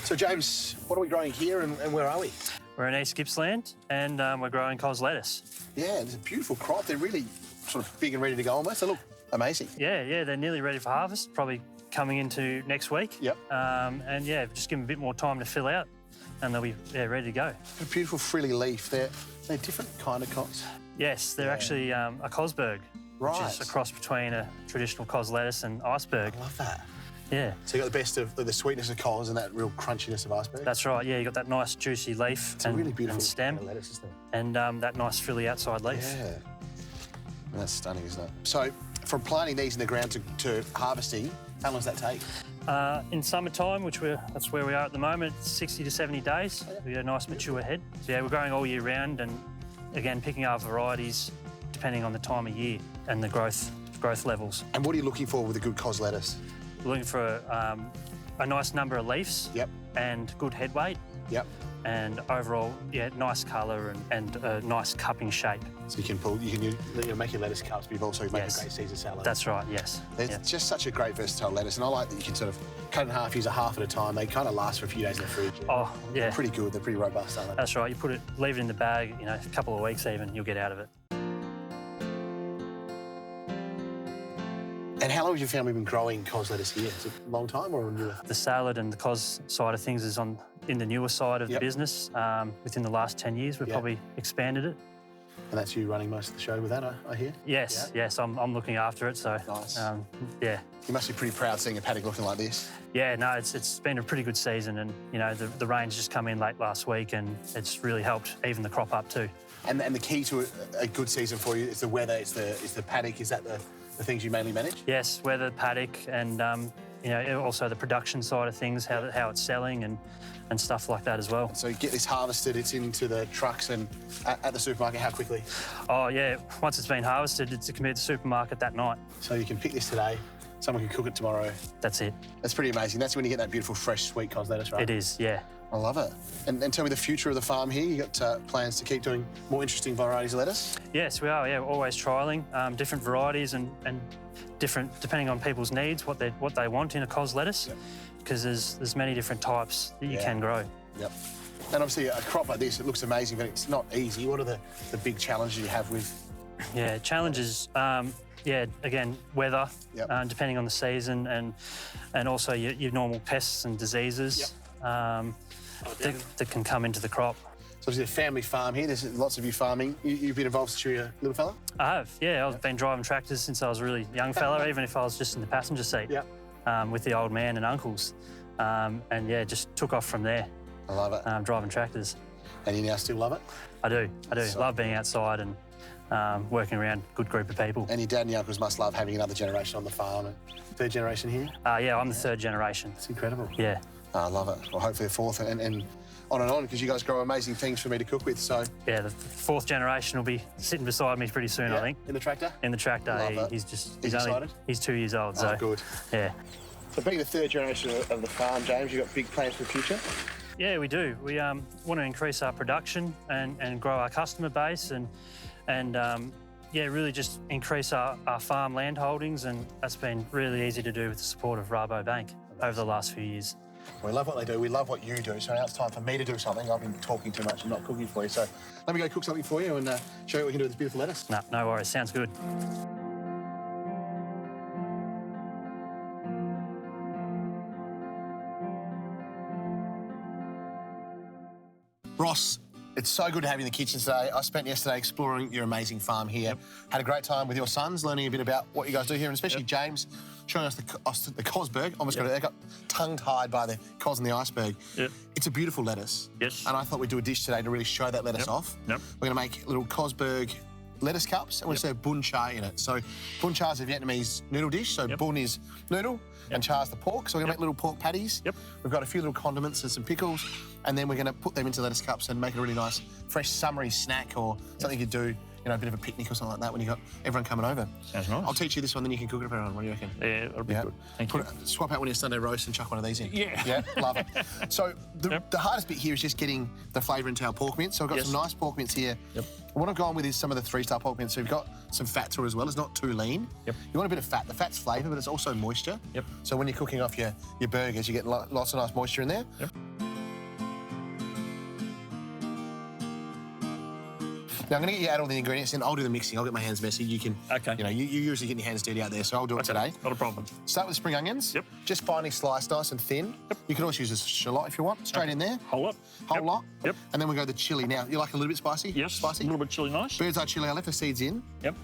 So, James, what are we growing here and where are we? We're in East Gippsland and we're growing cos lettuce. Yeah, it's a beautiful crop. They're really sort of big and ready to go almost. They look amazing. Yeah, they're nearly ready for harvest, probably coming into next week. Yep. And yeah, just give them a bit more time to fill out and they'll be ready to go. A beautiful frilly leaf. They're different kind of cos. Yes, they're actually a cosberg, Right. which is a cross between a traditional cos lettuce and iceberg. I love that. Yeah. So you got the best of the sweetness of cos and that real crunchiness of iceberg. That's right, yeah, you got that nice juicy leaf It's a really beautiful and stem kind of lettuce, isn't it? and that nice frilly outside leaf. Yeah. That's stunning, isn't it? So from planting these in the ground to harvesting, how long does that take? In summertime, that's where we are at the moment, 60 to 70 days. We get a nice mature head. So yeah, we're growing all year round and again, picking our varieties depending on the time of year and the growth levels. And what are you looking for with a good cos lettuce? We're looking for a nice number of leaves. Yep. And good head weight. Yep. And overall, yeah, nice colour and a nice cupping shape. So you can make your lettuce cups, but you've also made a great Caesar salad. That's right, yes. It's just such a great versatile lettuce, and I like that you can sort of cut it in half, use a half at a time. They kind of last for a few days in the fridge. Oh, yeah. They're pretty good. They're pretty robust, aren't they? That's right. You leave it in the bag, a couple of weeks even, you'll get out of it. And how long has your family been growing cos lettuce here? Is it a long time or newer? The salad and the cos side of things is in the newer side of the business. Within the last 10 years, we've probably expanded it. And that's you running most of the show with that, I hear? Yes, yes, I'm looking after it, so nice. Yeah. You must be pretty proud seeing a paddock looking like this. Yeah, no, it's been a pretty good season, and the rain's just come in late last week, and it's really helped even the crop up too. And the key to a good season for you is the weather, it's the paddock. Is that the things you mainly manage? Yes, weather, paddock, and also the production side of things, how it's selling and stuff like that as well. And so you get this harvested, it's into the trucks and at the supermarket. How quickly? Oh yeah, once it's been harvested, it's committed to the supermarket that night. So you can pick this today, someone can cook it tomorrow. That's it. That's pretty amazing. That's when you get that beautiful, fresh, sweet cos lettuce, right? It is, yeah. I love it. And tell me the future of the farm here. You got plans to keep doing more interesting varieties of lettuce? Yes, we are. Yeah, we're always trialling different varieties and different, depending on people's needs, what they want in a cos lettuce, because there's many different types that you can grow. Yep. And obviously a crop like this, it looks amazing, but it's not easy. What are the big challenges you have with? Yeah, challenges. Again, weather, depending on the season, and also your normal pests and diseases that can come into the crop. So it's a family farm here. There's lots of you farming. You've been involved since you were a little fella? I have, yeah. I've been driving tractors since I was a really young fella, even if I was just in the passenger seat with the old man and uncles. And yeah, just took off from there. I love it. Driving tractors. And you now still love it? I do. Love being outside and working around a good group of people. And your dad and your uncles must love having another generation on the farm. Third generation here? Yeah, I'm the third generation. It's incredible. Yeah. I love it. Well, hopefully a fourth and on, because you guys grow amazing things for me to cook with, so... Yeah, the fourth generation will be sitting beside me pretty soon, I think. In the tractor? In the tractor. Love it. He's excited? He's 2 years old, so... Oh, good. Yeah. So being the third generation of the farm, James, you've got big plans for the future? Yeah, we do. We want to increase our production and grow our customer base and really just increase our farm land holdings, and that's been really easy to do with the support of Rabobank over the last few years. We love what they do, we love what you do, so now it's time for me to do something. I've been talking too much and not cooking for you, so let me go cook something for you and show you what we can do with this beautiful lettuce. No worries, sounds good. Ross, it's so good to have you in the kitchen today. I spent yesterday exploring your amazing farm here. Had a great time with your sons, learning a bit about what you guys do here, and especially James showing us the cosberg. Almost got tongue-tied by the cos and the iceberg. It's a beautiful lettuce. Yes. And I thought we'd do a dish today to really show that lettuce off. We're going to make little cosberg lettuce cups, and we'll serve bun cha in it. So bun cha is a Vietnamese noodle dish, so bun is noodle and cha is the pork. So we're going to make little pork patties. We've got a few little condiments and some pickles, and then we're going to put them into lettuce cups and make a really nice, fresh, summery snack or something you do, a bit of a picnic or something like that when you've got everyone coming over. Sounds nice. I'll teach you this one, then you can cook it for everyone. What do you reckon? Yeah, that'll be good. Thank you. Swap out one of your Sunday roasts and chuck one of these in. Yeah. Yeah, love it. So the hardest bit here is just getting the flavour into our pork mince. So I've got some nice pork mince here. What I've gone with is some of the 3-star pork mince. So you've got some fat to it as well. It's not too lean. You want a bit of fat. The fat's flavour, but it's also moisture. So when you're cooking off your burgers, you get lots of nice moisture in there. Now, I'm going to get you to add all the ingredients in. I'll do the mixing. I'll get my hands messy. You can, Okay. you know, you usually get your hands dirty out there, so I'll do it today. Not a problem. Start with the spring onions. Yep. Just finely sliced, nice and thin. Yep. You can always use a shallot if you want. Straight in there. Whole lot. Whole lot. Yep. And then we go the chilli. Now, you like a little bit spicy? Yes. Spicy? A little bit chilli nice. Bird's eye chilli. I left the seeds in. Yep.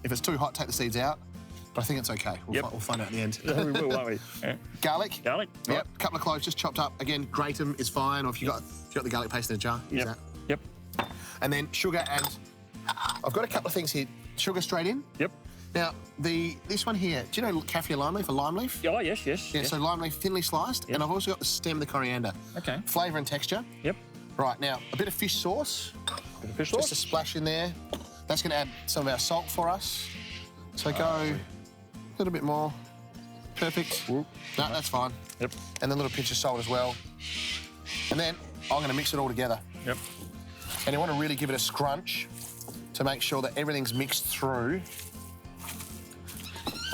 If it's too hot, take the seeds out. But I think it's okay. We'll find out at the end. We will, won't we? Yeah. Garlic. Garlic. Yep. Right. A couple of cloves just chopped up. Again, grate them is fine. Or if you got the garlic paste in a jar, use that. Yep. And then sugar, and I've got a couple of things here. Sugar straight in. Yep. Now, this one here, do you know kaffir lime leaf or lime leaf? Oh, yes. Yeah, so lime leaf thinly sliced, and I've also got the stem of the coriander. Okay. Flavour and texture. Yep. Right, now, a bit of fish sauce. Bit of fish sauce. Just a splash in there. That's going to add some of our salt for us. So go a little bit more. Perfect. Whoop. No, that's fine. Yep. And then a little pinch of salt as well. And then I'm going to mix it all together. Yep. And you want to really give it a scrunch to make sure that everything's mixed through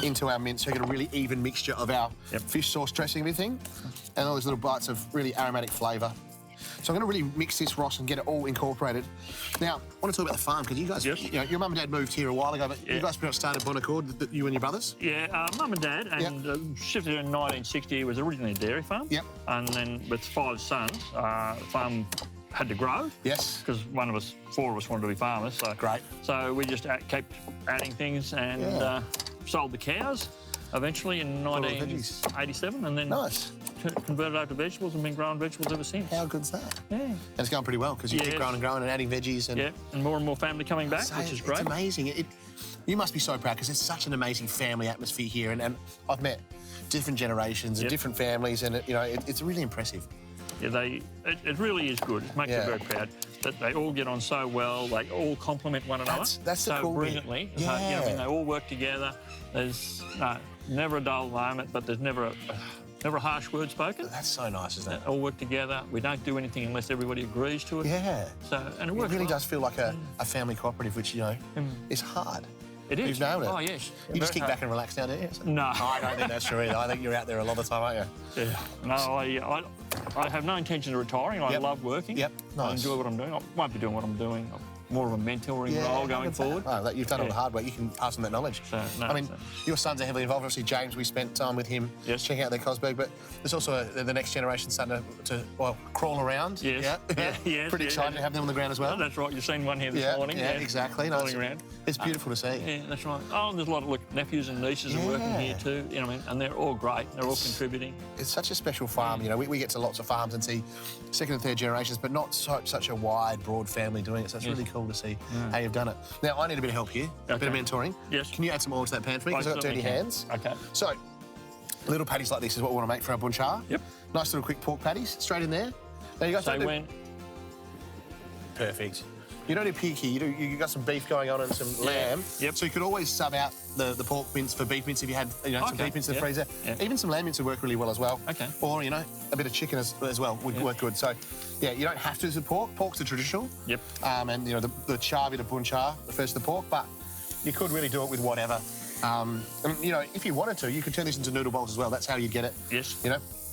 into our mince, so you get a really even mixture of our fish sauce dressing and everything, and all those little bites of really aromatic flavour. So I'm going to really mix this, Ross, and get it all incorporated. Now, I want to talk about the farm, because you guys, you know, your mum and dad moved here a while ago, but you guys pretty much started Bonaccord, you and your brothers? Yeah, mum and dad, and shifted in 1960. It was originally a dairy farm. Yep. And then with 5 sons, the farm had to grow. Yes. Because 4 of us wanted to be farmers. So. Great. So we just kept adding things and sold the cows eventually in 1987, and then converted over to vegetables and been growing vegetables ever since. How good's that? Yeah. And it's going pretty well, because you keep growing and growing and adding veggies. And more family coming back, which is great. It's amazing. You must be so proud, because it's such an amazing family atmosphere here, and I've met different generations and different families, and it's really impressive. Yeah, it really is good. It makes me very proud that they all get on so well. They all complement one another that's so the cool brilliantly. Bit. Yeah. You know, when they all work together, there's never a dull moment, but there's never a harsh word spoken. That's so nice, isn't it? All work together. We don't do anything unless everybody agrees to it. Yeah. And it works. It really does feel like a family cooperative, which is hard. It is. You've nailed it. Oh, yes. You just kick back and relax now, do you? No. I don't think that's true either. I think you're out there a lot of the time, aren't you? Yeah. No, I have no intention of retiring. I love working. Yep. Nice. I enjoy what I'm doing. I won't be doing what I'm doing. I'm more of a mentoring role going forward. Oh, you've done all the hard work. You can pass on that knowledge. So, your sons are heavily involved. Obviously, James, we spent time with him checking out their Cosberg, but there's also the next generation starting to crawl around. Yes. Yeah. Pretty excited to have them on the ground as well. That's right. You've seen one here this morning. Yeah, exactly. Crawling around. It's beautiful to see. Yeah, that's right. Oh, there's a lot of nephews and nieces are working here too. You know what I mean? And they're all great. They're all contributing. It's such a special farm. You know, we get to lots of farms and see second and third generations, but not such a wide, broad family doing it. So it's really cool to see how you've done it. Now, I need a bit of help here, a bit of mentoring. Yes. Can you add some oil to that pan for me? Because I've got dirty hands. Okay. So, little patties like this is what we want to make for our bun cha. Yep. Nice little quick pork patties, straight in there. Now you guys Perfect. You don't do pig here. You got some beef going on and some lamb. Yep. So you could always sub out the pork mince for beef mince if you had some beef mince in the freezer. Yep. Even some lamb mince would work really well as well. Okay. Or a bit of chicken as well would work good. So yeah, you don't have to use the pork. Pork's the traditional. Yep. And the cha bit of bun cha, the first the pork, but you could really do it with whatever. And if you wanted to, you could turn this into noodle bowls as well. That's how you'd get it. Yes.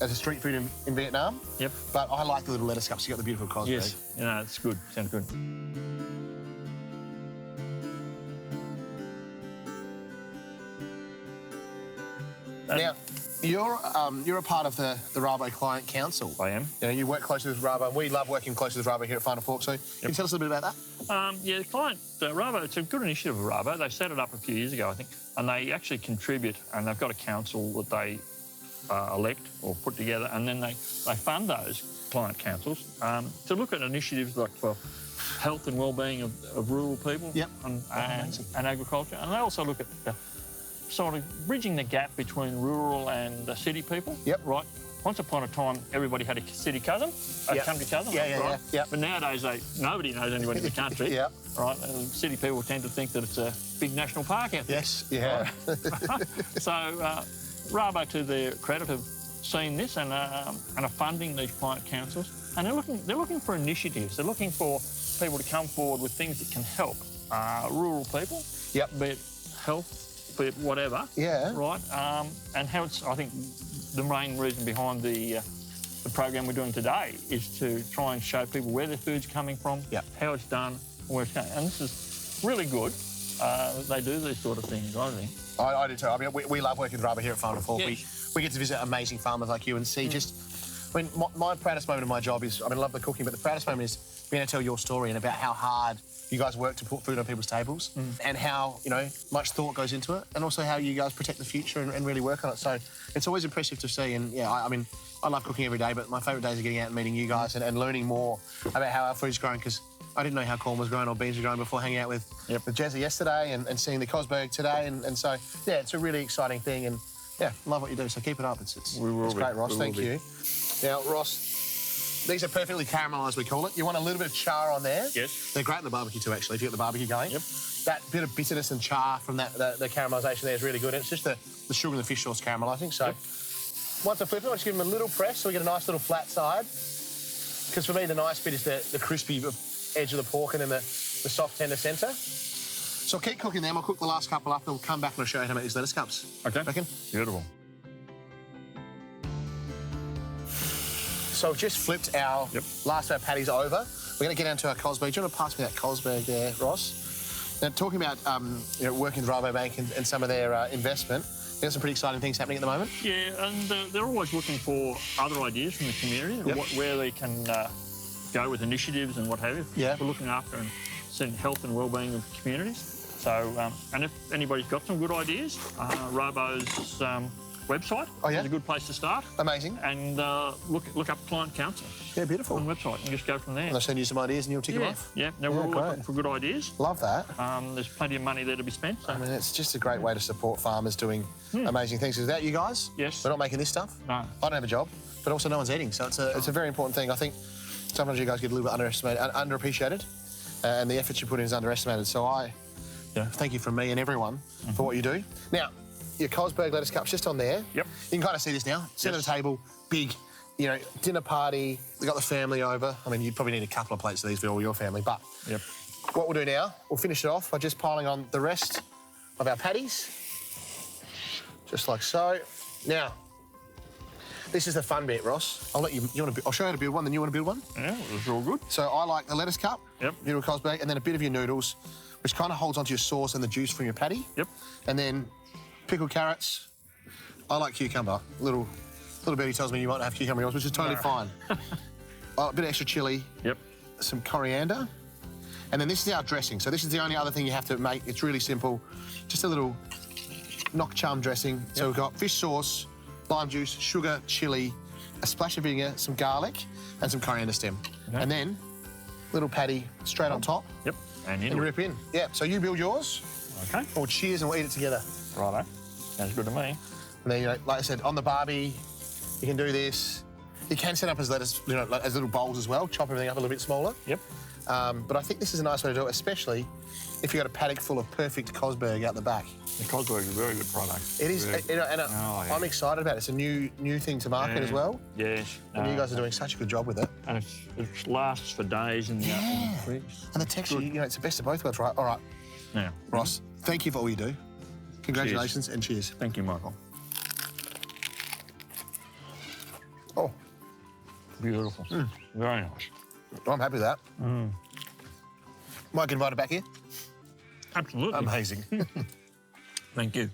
As a street food in Vietnam. Yep. But I like the little lettuce cups. You got the beautiful Cosberg. Yes. It's good. Sounds good. Now, you're a part of the Rabo Client Council. I am. You work closely with Rabo. We love working closely with Rabo here at Final Fork. So can you tell us a little bit about that? The client, Rabo, it's a good initiative of Rabo. They set it up a few years ago, I think, and they actually contribute, and they've got a council that they elect or put together, and then they fund those client councils to look at initiatives like for health and well-being of rural people and agriculture. And they also look at sort of bridging the gap between rural and city people. Yep. Right. Once upon a time, everybody had a city cousin, a country cousin. Yeah. But nowadays, nobody knows anybody in the country. Yeah. Right. And city people tend to think that it's a big national park out there. Yes. Yeah. Right? So, Rabo, to their credit, have seen this and are funding these client councils. And they're looking for initiatives. They're looking for people to come forward with things that can help rural people. Yep. Be it health, be it whatever. Yeah. Right. And how it's, I think, the main reason behind the program we're doing today is to try and show people where their food's coming from, how it's done, West Coast. And this is really good. They do these sort of things, I think. I do too. I mean, we love working with rubber here at Farm to Fork. Yes. We get to visit amazing farmers like you and see just... I mean, my proudest moment of my job is... I mean, I love the cooking, but the proudest moment is being able to tell your story and about how hard you guys work to put food on people's tables and how, you know, much thought goes into it, and also how you guys protect the future and really work on it. So it's always impressive to see. And, yeah, I mean, I love cooking every day, but my favourite days are getting out and meeting you guys and learning more about how our food's grown, because I didn't know how corn was grown or beans were grown before hanging out with Jezza yesterday and seeing the Cosberg today. And so, yeah, it's a really exciting thing. And, yeah, love what you do. So keep it up. It's great, Ross. Thank you. Now, Ross, these are perfectly caramelised, we call it. You want a little bit of char on there. Yes. They're great in the barbecue too, actually, if you get the barbecue going. Yep. That bit of bitterness and char from the caramelisation there is really good. And it's just the sugar and the fish sauce caramelising. So once I flip it, I'll just give them a little press so we get a nice little flat side. Because for me, the nice bit is the crispy edge of the pork and then the soft, tender centre. So I'll keep cooking them. I'll cook the last couple up and we'll come back and I'll show you how to make these lettuce cups. OK. Reckon? Beautiful. So I've just flipped our last of our patties over. We're going to get down to our Cosberg. Do you want to pass me that Cosberg there, Ross? Now, talking about you know, working with Rabobank and some of their investment, there's some pretty exciting things happening at the moment. Yeah, and they're always looking for other ideas from the community, where they can go with initiatives and what have you. Yeah. We're looking after and seeing health and well-being of communities. So, and if anybody's got some good ideas, Rabo's website is a good place to start. Amazing. And look up client council. Yeah, beautiful. On the website and just go from there. And I'll send you some ideas and you'll tick them off. Yeah, now we're all looking for good ideas. Love that. There's plenty of money there to be spent. So. I mean, it's just a great way to support farmers doing amazing things. Without you guys, we're not making this stuff. No. I don't have a job, but also no one's eating. So it's a very important thing. I think sometimes you guys get a little bit underappreciated, and the effort you put in is underestimated. So I thank you from me and everyone for what you do. Now, your Cosberg lettuce cups just on there. Yep. You can kind of see this now. Centre of the table, big, you know, dinner party. We got the family over. I mean, you'd probably need a couple of plates of these for all your family, but what we'll do now, we'll finish it off by just piling on the rest of our patties, just like so. Now, this is the fun bit, Ross. I'll let you. I'll show you how to build one. Then you want to build one? Yeah, it's all good. So I like the lettuce cup. Yep. Beautiful Cosberg, and then a bit of your noodles, which kind of holds onto your sauce and the juice from your patty. Yep. And then pickled carrots. I like cucumber. Little birdie tells me you might have cucumber yours, which is totally fine. A bit of extra chilli. Yep. Some coriander. And then this is our dressing. So this is the only other thing you have to make. It's really simple. Just a little knock charm dressing. Yep. So we've got fish sauce, lime juice, sugar, chilli, a splash of vinegar, some garlic, and some coriander stem. Okay. And then little patty straight on top. Yep. And you rip in. Yeah. So you build yours. Okay. Or cheers and we'll eat it together. Righto. Sounds good to me. And then, you know, like I said, on the barbie, you can do this. You can set up as lettuce, you know, as little bowls as well, chop everything up a little bit smaller. Yep. But I think this is a nice way to do it, especially if you've got a paddock full of perfect Cosberg out the back. The Cosberg is a very good product. It is, you know, and I'm excited about it. It's a new thing to market as well. Yes. And you guys are doing such a good job with it. And it lasts for days in the fridge. And the texture, you know, it's the best of both worlds, right? All right. Yeah. Ross, thank you for all you do. Congratulations and cheers. Thank you, Michael. Oh. Beautiful. Very nice. I'm happy with that. Mike, invited back here? Absolutely. Amazing. Thank you.